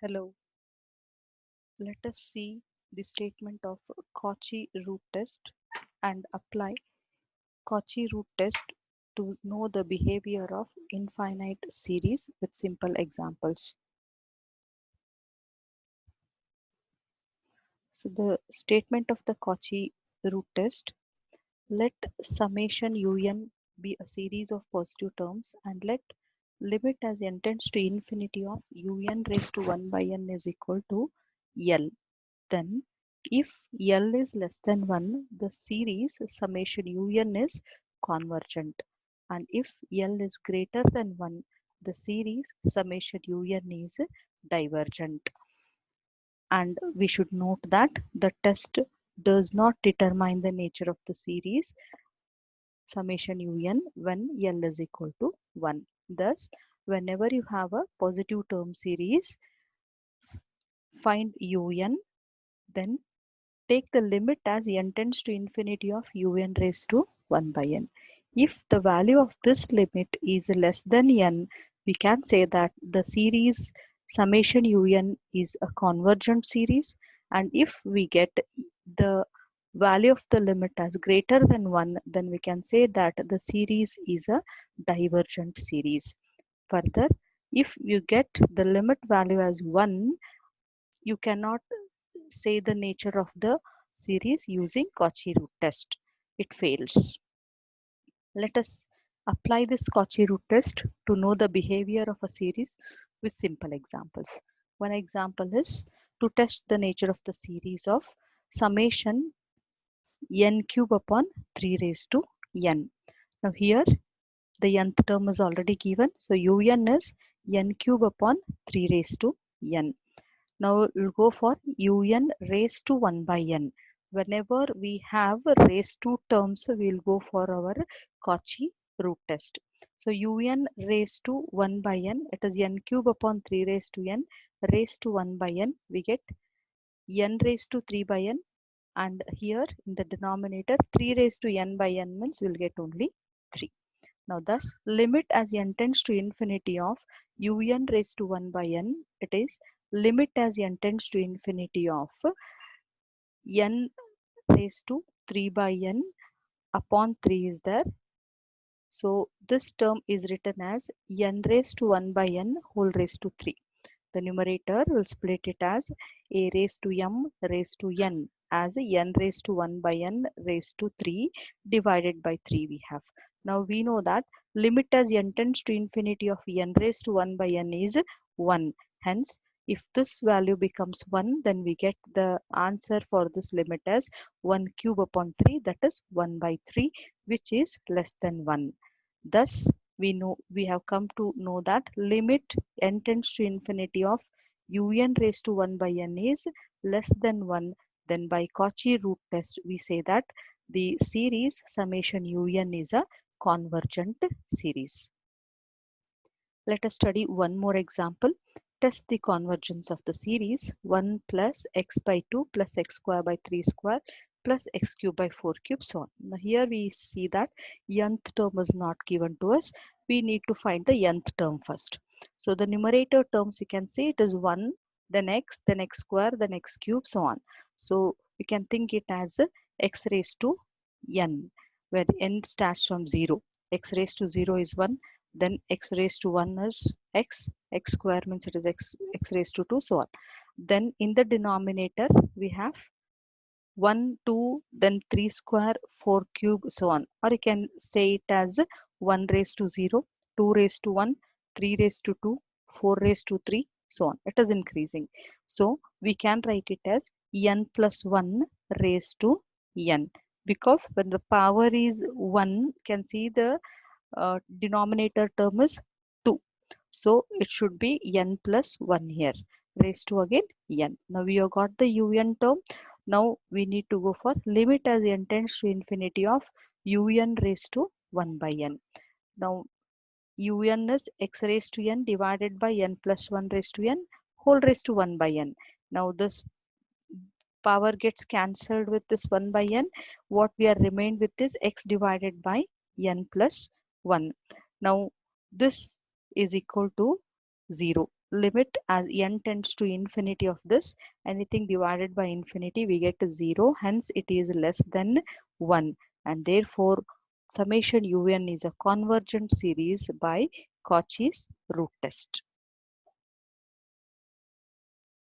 Hello, let us see the statement of Cauchy root test and apply Cauchy root test to know the behavior of infinite series with simple examples. So the statement of the Cauchy root test: let summation un be a series of positive terms and let limit as n tends to infinity of un raised to 1 by n is equal to L. Then if L is less than 1, the series summation un is convergent, and if L is greater than 1, the series summation un is divergent. And we should note that the test does not determine the nature of the series summation un when L is equal to 1. Thus, whenever you have a positive term series, find un, then take the limit as n tends to infinity of un raised to 1 by n. If the value of this limit is less than n, we can say that the series summation un is a convergent series, and if we get the value of the limit as greater than 1, then we can say that the series is a divergent series. Further, if you get the limit value as 1, you cannot say the nature of the series using Cauchy root test. It fails. Let us apply this Cauchy root test to know the behavior of a series with simple examples. One example is to test the nature of the series of summation n cube upon 3 raised to n. Now here the nth term is already given, so un is n cube upon 3 raised to n. Now we'll go for un raised to 1 by n. Whenever we have raised to terms, we'll go for our Cauchy root test. So un raised to 1 by n, it is n cube upon 3 raised to n raised to 1 by n. We get n raised to 3 by n, and here in the denominator 3 raised to n by n means we'll get only 3. Now thus limit as n tends to infinity of un raised to 1 by n, it is limit as n tends to infinity of n raised to 3 by n upon 3 is there. So this term is written as n raised to 1 by n whole raised to 3. The numerator will split it as a raised to m raised to n as n raised to 1 by n raised to 3 divided by 3 we have. Now we know that limit as n tends to infinity of n raised to 1 by n is 1. Hence, if this value becomes 1, then we get the answer for this limit as 1 cube upon 3, that is 1 by 3, which is less than 1. Thus, we have come to know that limit n tends to infinity of un raised to 1 by n is less than 1. Then by Cauchy root test, we say that the series summation un is a convergent series. Let us study one more example. Test the convergence of the series 1 plus x by 2 plus x square by 3 square plus x cube by 4 cube, so on. Now here we see that nth term is not given to us. We need to find the nth term first. So the numerator terms, you can say it is 1, then x square, then x cube, so on. So we can think it as x raised to n, where n starts from 0. X raised to 0 is 1. Then x raised to 1 is x square means it is x raised to 2, so on. Then in the denominator we have 1, 2, then 3 square, 4 cube, so on. Or you can say it as 1 raised to 0, 2 raised to 1, 3 raised to 2, 4 raised to 3, so on. It is increasing. So we can write it as n plus 1 raised to n, because when the power is 1, you can see the denominator term is 2. So it should be n plus 1 here, raised to again n. Now we have got the un term. Now we need to go for limit as n tends to infinity of un raised to 1 by n. Now un is x raised to n divided by n plus 1 raised to n whole raised to 1 by n. Now this power gets cancelled with this 1 by n. What we are remained with is x divided by n plus 1. Now this is equal to 0. limit as n tends to infinity of this, anything divided by infinity we get 0, hence it is less than 1, and therefore summation un is a convergent series by Cauchy's root test.